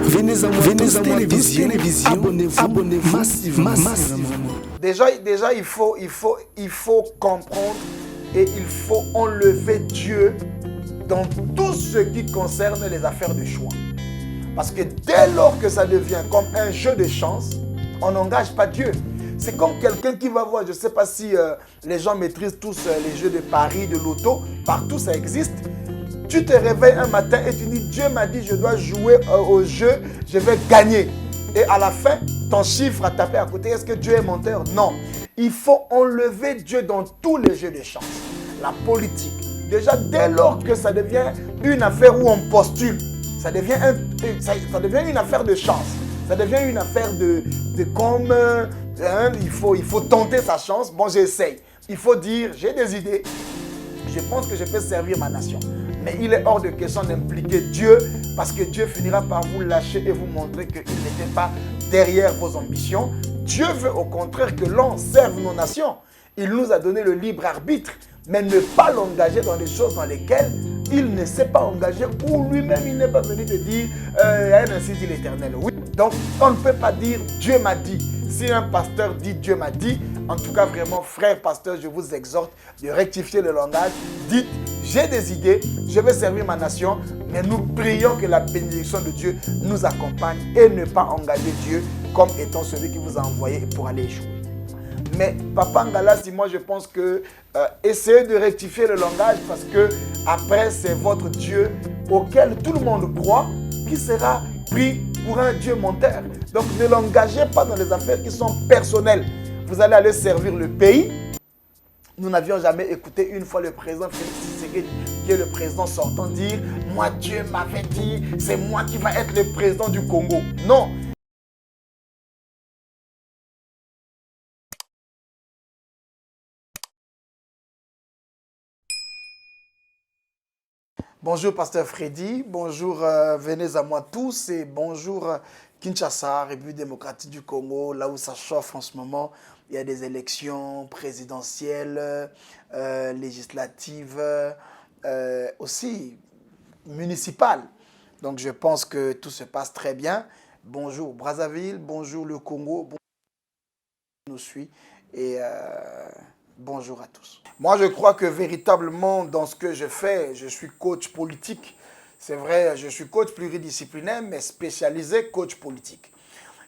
Venez à moi télévision, abonnez-vous massivement. Déjà, il faut comprendre et il faut enlever Dieu dans tout ce qui concerne les affaires de choix. Parce que dès lors que ça devient comme un jeu de chance, on n'engage pas Dieu. C'est comme quelqu'un qui va voir, je ne sais pas si les gens maîtrisent tous les jeux de paris, de loto, partout ça existe. Tu te réveilles un matin et tu dis, Dieu m'a dit, je dois jouer au jeu, je vais gagner. Et à la fin, ton chiffre a tapé à côté. Est-ce que Dieu est menteur? Non. Il faut enlever Dieu dans tous les jeux de chance. La politique. Déjà, dès lors que ça devient une affaire où on postule, ça devient une affaire de chance. Ça devient une affaire de comme il faut tenter sa chance. Bon, j'essaye. Il faut dire, j'ai des idées. Je pense que je peux servir ma nation. Mais il est hors de question d'impliquer Dieu parce que Dieu finira par vous lâcher et vous montrer qu'il n'était pas derrière vos ambitions. Dieu veut au contraire que l'on serve nos nations. Il nous a donné le libre arbitre, mais ne pas l'engager dans des choses dans lesquelles il ne s'est pas engagé ou lui-même il n'est pas venu te dire ainsi dit l'Éternel. Oui. Donc on ne peut pas dire Dieu m'a dit. Si un pasteur dit Dieu m'a dit, en tout cas vraiment frère pasteur, je vous exhorte de rectifier le langage. Dites j'ai des idées, je vais servir ma nation, mais nous prions que la bénédiction de Dieu nous accompagne et ne pas engager Dieu comme étant celui qui vous a envoyé pour aller échouer. Mais Papa Ngalassi, moi je pense que essayez de rectifier le langage parce que après c'est votre Dieu auquel tout le monde croit qui sera pris pour un Dieu menteur. Donc ne l'engagez pas dans les affaires qui sont personnelles. Vous allez aller servir le pays. Nous n'avions jamais écouté une fois le président Félix Tshisekedi, qui est le président sortant, dire « Moi, Dieu m'avait dit, c'est moi qui va être le président du Congo. » Non. Bonjour Pasteur Freddy, bonjour venez à moi tous et bonjour Kinshasa, République démocratique du Congo, là où ça chauffe en ce moment. Il y a des élections présidentielles, législatives, aussi municipales. Donc je pense que tout se passe très bien. Bonjour Brazzaville, bonjour le Congo, bonjour nous suit et bonjour à tous. Moi je crois que véritablement dans ce que je fais, je suis coach politique. C'est vrai, je suis coach pluridisciplinaire mais spécialisé coach politique.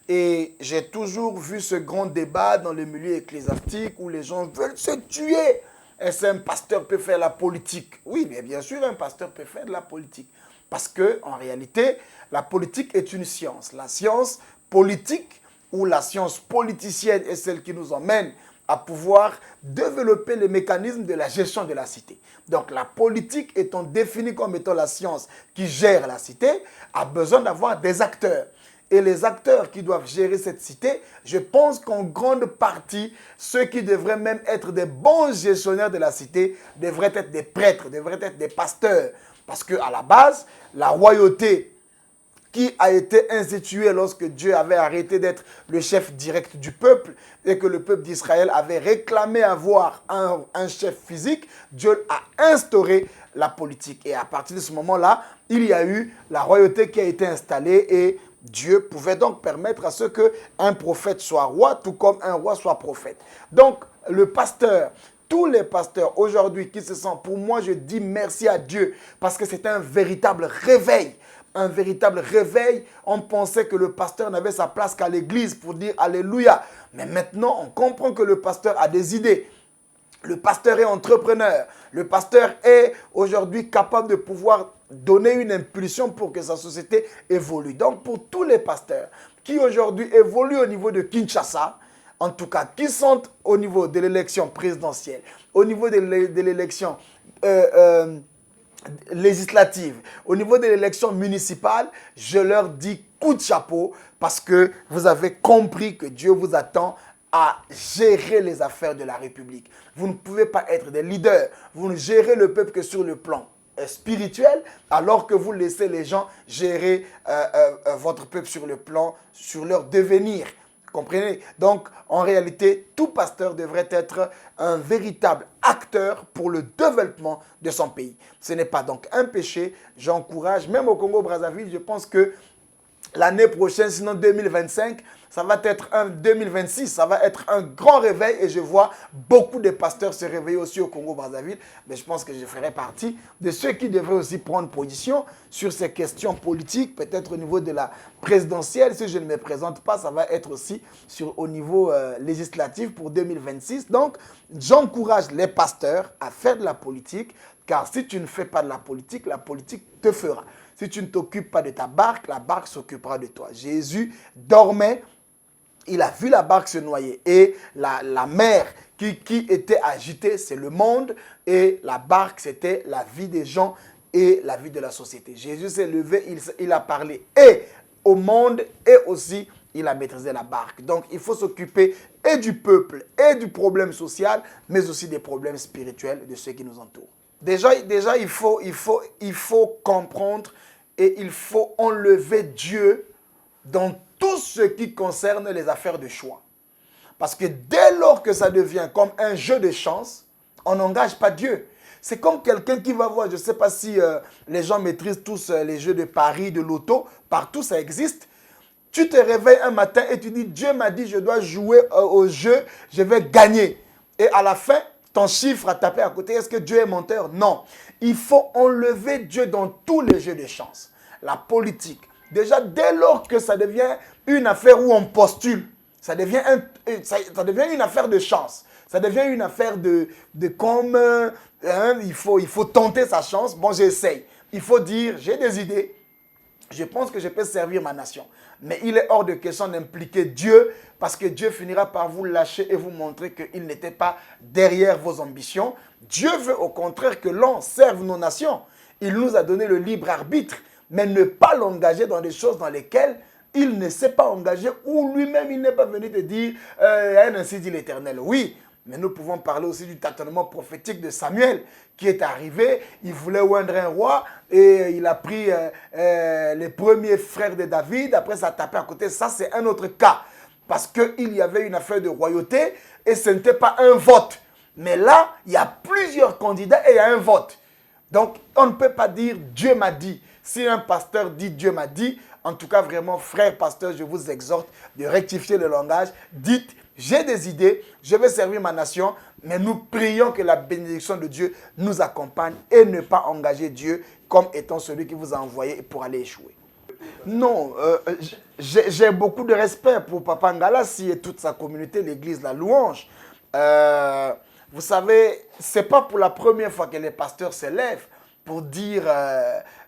Et j'ai toujours vu ce grand débat dans le milieu ecclésiastique où les gens veulent se tuer. Est-ce qu'un pasteur peut faire la politique? Oui, mais bien sûr, un pasteur peut faire de la politique. Parce qu'en réalité, la politique est une science. La science politique ou la science politicienne est celle qui nous emmène à pouvoir développer les mécanismes de la gestion de la cité. Donc la politique étant définie comme étant la science qui gère la cité, a besoin d'avoir des acteurs. Et les acteurs qui doivent gérer cette cité, je pense qu'en grande partie, ceux qui devraient même être des bons gestionnaires de la cité devraient être des prêtres, devraient être des pasteurs. Parce qu'à la base, la royauté qui a été instituée lorsque Dieu avait arrêté d'être le chef direct du peuple et que le peuple d'Israël avait réclamé avoir un chef physique, Dieu a instauré la politique. Et à partir de ce moment-là, il y a eu la royauté qui a été installée et Dieu pouvait donc permettre à ce qu'un prophète soit roi, tout comme un roi soit prophète. Donc, le pasteur, tous les pasteurs aujourd'hui qui se sentent, pour moi, je dis merci à Dieu parce que c'est un véritable réveil. Un véritable réveil. On pensait que le pasteur n'avait sa place qu'à l'église pour dire Alléluia. Mais maintenant, on comprend que le pasteur a des idées. Le pasteur est entrepreneur. Le pasteur est aujourd'hui capable de pouvoir donner une impulsion pour que sa société évolue. Donc, pour tous les pasteurs qui aujourd'hui évoluent au niveau de Kinshasa, en tout cas, qui sont au niveau de l'élection présidentielle, au niveau de l'élection législative, au niveau de l'élection municipale, je leur dis coup de chapeau parce que vous avez compris que Dieu vous attend à gérer les affaires de la République. Vous ne pouvez pas être des leaders. Vous ne gérez le peuple que sur le plan spirituel, alors que vous laissez les gens gérer votre peuple sur le plan, sur leur devenir. Comprenez? Donc, en réalité, tout pasteur devrait être un véritable acteur pour le développement de son pays. Ce n'est pas donc un péché. J'encourage, même au Congo-Brazzaville, je pense que l'année prochaine, sinon 2025, ça va être un 2026, ça va être un grand réveil et je vois beaucoup de pasteurs se réveiller aussi au Congo-Brazzaville. Mais je pense que je ferai partie de ceux qui devraient aussi prendre position sur ces questions politiques, peut-être au niveau de la présidentielle. Si je ne me présente pas, ça va être aussi au niveau législatif pour 2026. Donc, j'encourage les pasteurs à faire de la politique, car si tu ne fais pas de la politique te fera. Si tu ne t'occupes pas de ta barque, la barque s'occupera de toi. Jésus dormait, il a vu la barque se noyer. Et la mer qui était agitée, c'est le monde. Et la barque, c'était la vie des gens et la vie de la société. Jésus s'est levé, il a parlé et au monde et aussi il a maîtrisé la barque. Donc il faut s'occuper et du peuple et du problème social, mais aussi des problèmes spirituels de ceux qui nous entourent. Déjà il faut comprendre et il faut enlever Dieu dans tout ce qui concerne les affaires de choix. Parce que dès lors que ça devient comme un jeu de chance, on n'engage pas Dieu. C'est comme quelqu'un qui va voir, je ne sais pas si les gens maîtrisent tous les jeux de paris, de loto, partout ça existe. Tu te réveilles un matin et tu dis, Dieu m'a dit, je dois jouer au jeu, je vais gagner. Et à la fin, ton chiffre a tapé à côté. Est-ce que Dieu est menteur? Non. Il faut enlever Dieu dans tous les jeux de chance. La politique. Déjà, dès lors que ça devient une affaire où on postule, ça devient une affaire de chance. Ça devient une affaire de comme il faut tenter sa chance. Bon, j'essaye. Il faut dire, j'ai des idées. Je pense que je peux servir ma nation. Mais il est hors de question d'impliquer Dieu parce que Dieu finira par vous lâcher et vous montrer qu'il n'était pas derrière vos ambitions. Dieu veut au contraire que l'on serve nos nations. Il nous a donné le libre arbitre, mais ne pas l'engager dans des choses dans lesquelles il ne s'est pas engagé ou lui-même il n'est pas venu te dire ainsi dit l'Éternel. Oui, mais nous pouvons parler aussi du tâtonnement prophétique de Samuel qui est arrivé, il voulait oindre un roi et il a pris les premiers frères de David, après ça a tapé à côté. Ça c'est un autre cas parce qu'il y avait une affaire de royauté et ce n'était pas un vote. Mais là, il y a plusieurs candidats et il y a un vote. Donc on ne peut pas dire Dieu m'a dit. Si un pasteur dit Dieu m'a dit, en tout cas vraiment frère pasteur, je vous exhorte de rectifier le langage. Dites j'ai des idées, je vais servir ma nation, mais nous prions que la bénédiction de Dieu nous accompagne et ne pas engager Dieu comme étant celui qui vous a envoyé pour aller échouer. Non, j'ai beaucoup de respect pour Papa Ngalassi et toute sa communauté, l'église La Louange. Vous savez, ce n'est pas pour la première fois que les pasteurs se lèvent pour dire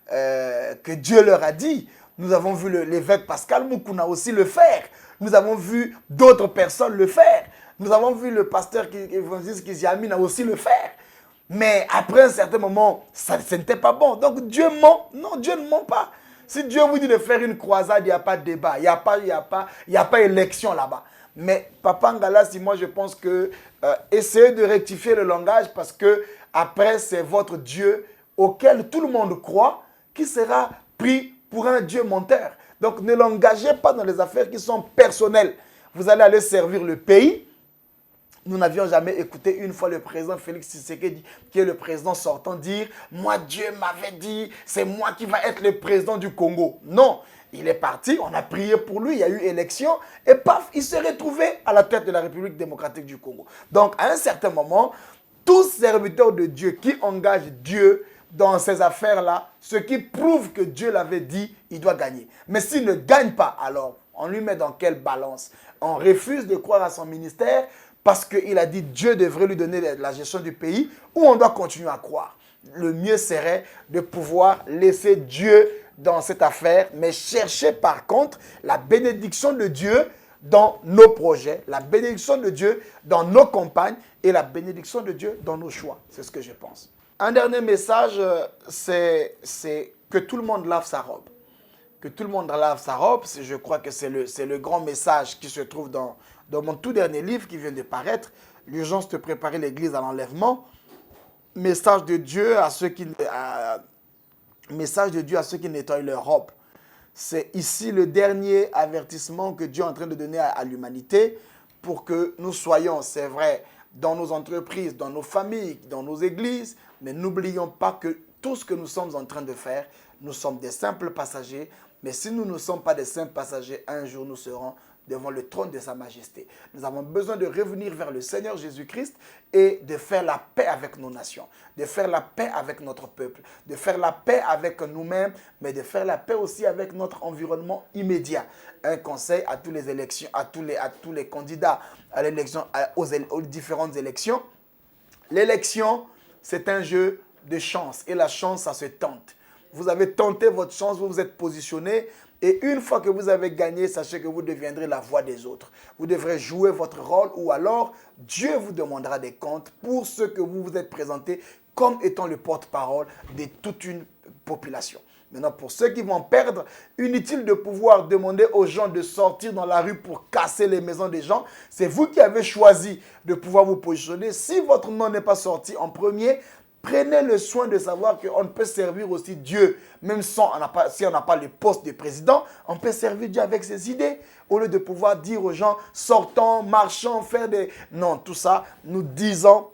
que Dieu leur a dit. Nous avons vu l'évêque Pascal Moukouna aussi le faire. Nous avons vu d'autres personnes le faire. Nous avons vu le pasteur évangéliste Kiziamine aussi le faire. Mais après un certain moment, ce n'était pas bon. Donc Dieu ment. Non, Dieu ne ment pas. Si Dieu vous dit de faire une croisade, il n'y a pas de débat. Il n'y a pas élection là-bas. Mais Papa Ngalassi, moi je pense que essayez de rectifier le langage parce que après c'est votre Dieu auquel tout le monde croit qui sera pris pour un Dieu menteur. Donc ne l'engagez pas dans les affaires qui sont personnelles. Vous allez aller servir le pays. Nous n'avions jamais écouté une fois le président Félix Tshisekedi, qui est le président sortant, dire « Moi, Dieu m'avait dit, c'est moi qui va être le président du Congo. » Non, il est parti, on a prié pour lui, il y a eu élection, et paf, il s'est retrouvé à la tête de la République démocratique du Congo. Donc, à un certain moment, tout serviteur de Dieu qui engage Dieu dans ces affaires-là, ce qui prouve que Dieu l'avait dit, il doit gagner. Mais s'il ne gagne pas, alors on lui met dans quelle balance? On refuse de croire à son ministère parce qu'il a dit Dieu devrait lui donner la gestion du pays, ou on doit continuer à croire. Le mieux serait de pouvoir laisser Dieu dans cette affaire, mais chercher par contre la bénédiction de Dieu dans nos projets, la bénédiction de Dieu dans nos campagnes et la bénédiction de Dieu dans nos choix. C'est ce que je pense. Un dernier message, c'est que tout le monde lave sa robe. Que tout le monde lave sa robe, je crois que c'est le grand message qui se trouve dans mon tout dernier livre qui vient de paraître, L'urgence de préparer l'Église à l'enlèvement. Message de Dieu à ceux qui nettoient leur robe. C'est ici le dernier avertissement que Dieu est en train de donner à l'humanité pour que nous soyons, c'est vrai, dans nos entreprises, dans nos familles, dans nos églises, mais n'oublions pas que tout ce que nous sommes en train de faire, nous sommes des simples passagers, Mais si nous ne sommes pas des simples passagers, un jour nous serons devant le trône de sa majesté. Nous avons besoin de revenir vers le Seigneur Jésus-Christ et de faire la paix avec nos nations, de faire la paix avec notre peuple, de faire la paix avec nous-mêmes, mais de faire la paix aussi avec notre environnement immédiat. Un conseil à tous les élections, à tous les candidats à l'élection, aux différentes élections. L'élection, c'est un jeu de chance et la chance, ça se tente. Vous avez tenté votre chance, vous vous êtes positionné. Et une fois que vous avez gagné, sachez que vous deviendrez la voix des autres. Vous devrez jouer votre rôle ou alors Dieu vous demandera des comptes pour ce que vous vous êtes présenté comme étant le porte-parole de toute une population. Maintenant, pour ceux qui vont perdre, inutile de pouvoir demander aux gens de sortir dans la rue pour casser les maisons des gens. C'est vous qui avez choisi de pouvoir vous positionner. Si votre nom n'est pas sorti en premier, prenez le soin de savoir qu'on peut servir aussi Dieu. Même si on n'a pas le poste de président, on peut servir Dieu avec ses idées. Au lieu de pouvoir dire aux gens, sortons, marchons, faire des... Non, tout ça, nous disons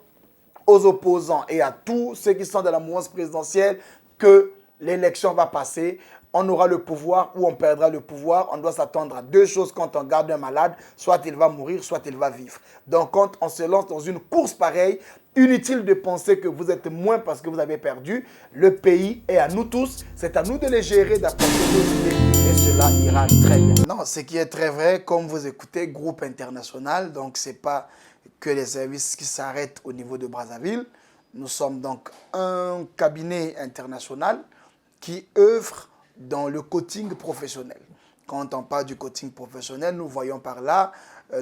aux opposants et à tous ceux qui sont dans la mouvance présidentielle que l'élection va passer. On aura le pouvoir ou on perdra le pouvoir. On doit s'attendre à deux choses quand on garde un malade. Soit il va mourir, soit il va vivre. Donc quand on se lance dans une course pareille, inutile de penser que vous êtes moins parce que vous avez perdu. Le pays est à nous tous. C'est à nous de les gérer, d'apporter nos idées et cela ira très bien. Non, ce qui est très vrai, comme vous écoutez, groupe international, donc ce n'est pas que les services qui s'arrêtent au niveau de Brazzaville. Nous sommes donc un cabinet international qui œuvre dans le coaching professionnel. Quand on parle du coaching professionnel, nous voyons par là,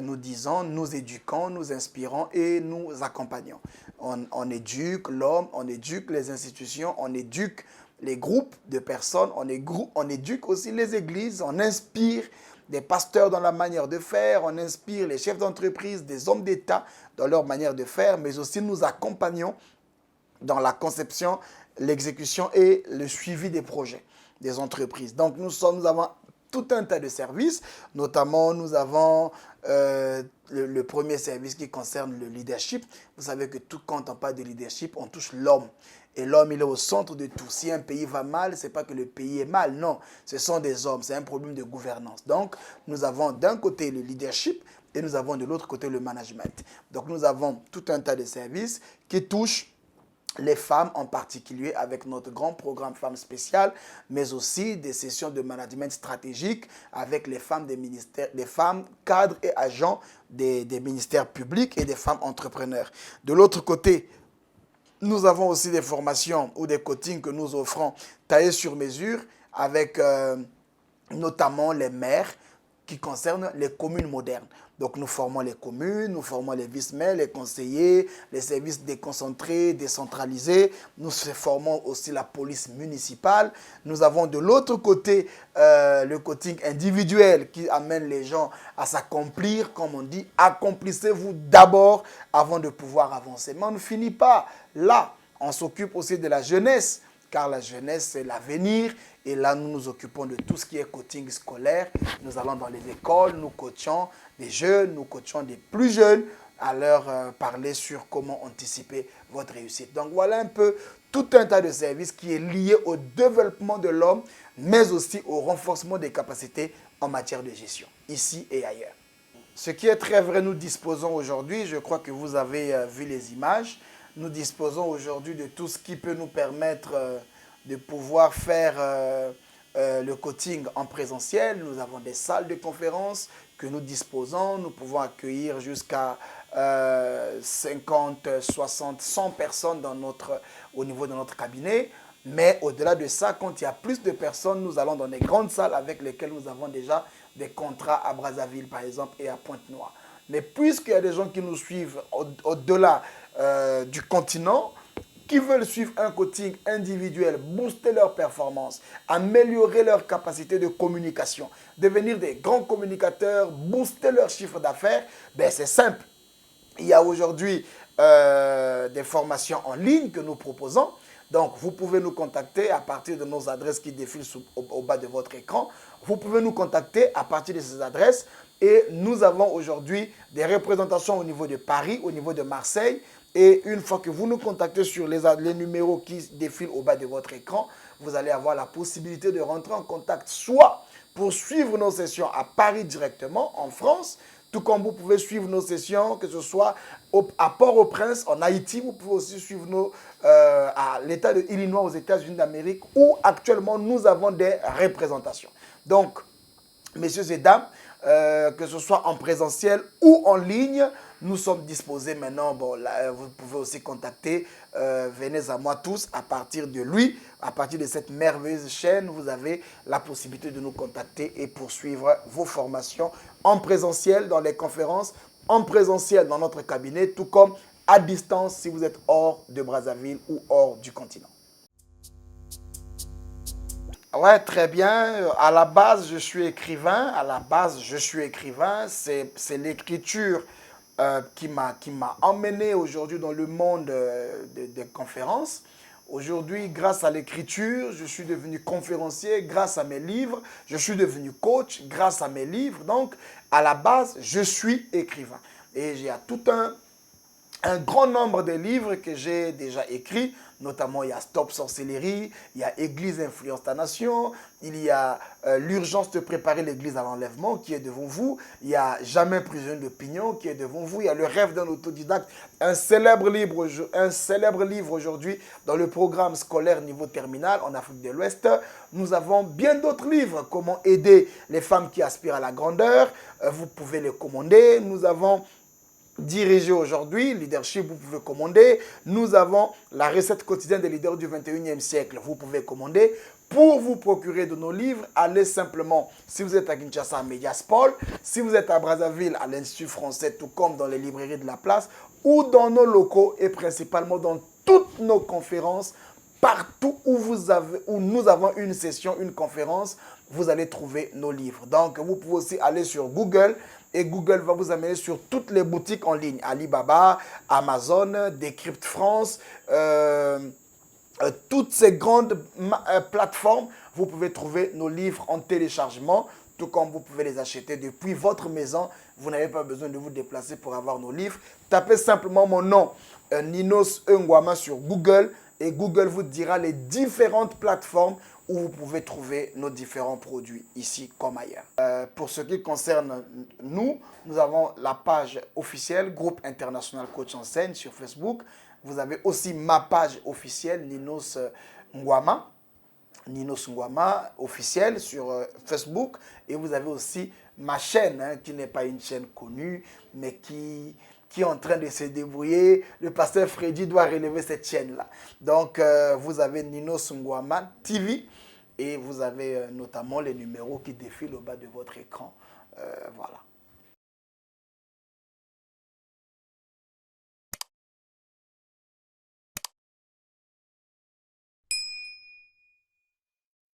nous disons, nous éduquons, nous inspirons et nous accompagnons. On éduque l'homme, on éduque les institutions, on éduque les groupes de personnes, on éduque aussi les églises, on inspire des pasteurs dans la manière de faire, on inspire les chefs d'entreprise, des hommes d'État dans leur manière de faire, mais aussi nous accompagnons dans la conception, l'exécution et le suivi des projets des entreprises. Donc nous avons tout un tas de services, notamment nous avons le premier service qui concerne le leadership. Vous savez que quand on parle de leadership, on touche l'homme. Et l'homme, il est au centre de tout. Si un pays va mal, ce n'est pas que le pays est mal, non. Ce sont des hommes, c'est un problème de gouvernance. Donc, nous avons d'un côté le leadership et nous avons de l'autre côté le management. Donc, nous avons tout un tas de services qui touchent les femmes en particulier avec notre grand programme Femmes Spéciales, mais aussi des sessions de management stratégique avec les femmes des ministères, des femmes cadres et agents des ministères publics et des femmes entrepreneurs. De l'autre côté, nous avons aussi des formations ou des coachings que nous offrons taillés sur mesure avec notamment les maires qui concernent les communes modernes. Donc nous formons les communes, nous formons les vice-maires, les conseillers, les services déconcentrés, décentralisés. Nous formons aussi la police municipale. Nous avons de l'autre côté le coaching individuel qui amène les gens à s'accomplir. Comme on dit, accomplissez-vous d'abord avant de pouvoir avancer. Mais on ne finit pas là. On s'occupe aussi de la jeunesse, car la jeunesse, c'est l'avenir. Et là, nous nous occupons de tout ce qui est coaching scolaire. Nous allons dans les écoles, nous coachons des jeunes, nous coachons des plus jeunes à leur parler sur comment anticiper votre réussite. Donc voilà un peu tout un tas de services qui est lié au développement de l'homme, mais aussi au renforcement des capacités en matière de gestion, ici et ailleurs. Ce qui est très vrai, nous disposons aujourd'hui, je crois que vous avez vu les images, nous disposons aujourd'hui de tout ce qui peut nous permettre de pouvoir faire le coaching en présentiel. Nous avons des salles de conférence que nous disposons. Nous pouvons accueillir jusqu'à 50, 60, 100 personnes au niveau de notre cabinet. Mais au-delà de ça, quand il y a plus de personnes, nous allons dans des grandes salles avec lesquelles nous avons déjà des contrats à Brazzaville, par exemple, et à Pointe-Noire. Mais puisqu'il y a des gens qui nous suivent au-delà du continent, qui veulent suivre un coaching individuel, booster leur performance, améliorer leur capacité de communication, devenir des grands communicateurs, booster leur chiffre d'affaires, ben c'est simple. Il y a aujourd'hui des formations en ligne que nous proposons. Donc, vous pouvez nous contacter à partir de nos adresses qui défilent au bas de votre écran. Vous pouvez nous contacter à partir de ces adresses. Et nous avons aujourd'hui des représentations au niveau de Paris, au niveau de Marseille. Et une fois que vous nous contactez sur les numéros qui défilent au bas de votre écran, vous allez avoir la possibilité de rentrer en contact soit pour suivre nos sessions à Paris directement, en France, tout comme vous pouvez suivre nos sessions, que ce soit à Port-au-Prince, en Haïti, vous pouvez aussi suivre à l'État de Illinois, aux États-Unis d'Amérique, où actuellement nous avons des représentations. Donc, messieurs et dames, que ce soit en présentiel ou en ligne, nous sommes disposés maintenant. Bon, là, vous pouvez aussi contacter Venez à moi tous à partir de lui. À partir de cette merveilleuse chaîne, vous avez la possibilité de nous contacter et poursuivre vos formations en présentiel dans les conférences, en présentiel dans notre cabinet, tout comme à distance si vous êtes hors de Brazzaville ou hors du continent. Ouais, très bien. À la base, je suis écrivain. À la base, je suis écrivain. C'est l'écriture qui m'a emmené aujourd'hui dans le monde des conférences. Aujourd'hui, grâce à l'écriture, je suis devenu conférencier grâce à mes livres. Je suis devenu coach grâce à mes livres. Donc, à la base, je suis écrivain. Et j'ai tout un grand nombre de livres que j'ai déjà écrits, notamment il y a Stop Sorcellerie, il y a Église influence ta nation, il y a L'urgence de préparer l'église à l'enlèvement qui est devant vous, il y a Jamais prisonnier d'opinion qui est devant vous, il y a Le rêve d'un autodidacte, un célèbre livre aujourd'hui dans le programme scolaire niveau terminal en Afrique de l'Ouest. Nous avons bien d'autres livres, Comment aider les femmes qui aspirent à la grandeur, vous pouvez les commander. Nous avons Diriger aujourd'hui, leadership, vous pouvez commander. Nous avons la recette quotidienne des leaders du 21e siècle, vous pouvez commander. Pour vous procurer de nos livres, allez simplement, si vous êtes à Kinshasa, à Mediaspol, si vous êtes à Brazzaville, à l'Institut français, tout comme dans les librairies de la place, ou dans nos locaux et principalement dans toutes nos conférences, partout où nous avons une session, une conférence, vous allez trouver nos livres. Donc, vous pouvez aussi aller sur Google et Google va vous amener sur toutes les boutiques en ligne. Alibaba, Amazon, Decrypt France, toutes ces grandes plateformes, vous pouvez trouver nos livres en téléchargement, tout comme vous pouvez les acheter depuis votre maison. Vous n'avez pas besoin de vous déplacer pour avoir nos livres. Tapez simplement mon nom, Ninos Ngwama, sur Google et Google vous dira les différentes plateformes où vous pouvez trouver nos différents produits ici comme ailleurs. Pour ce qui concerne nous avons la page officielle Groupe International Coach Enseigne sur Facebook. Vous avez aussi ma page officielle Ninos Ngwama. Ninos Ngwama officiel sur Facebook. Et vous avez aussi ma chaîne qui n'est pas une chaîne connue mais qui est en train de se débrouiller. Le pasteur Freddy doit relever cette chaîne-là. Donc, vous avez Ninos Ngwama TV et vous avez notamment les numéros qui défilent au bas de votre écran. Voilà.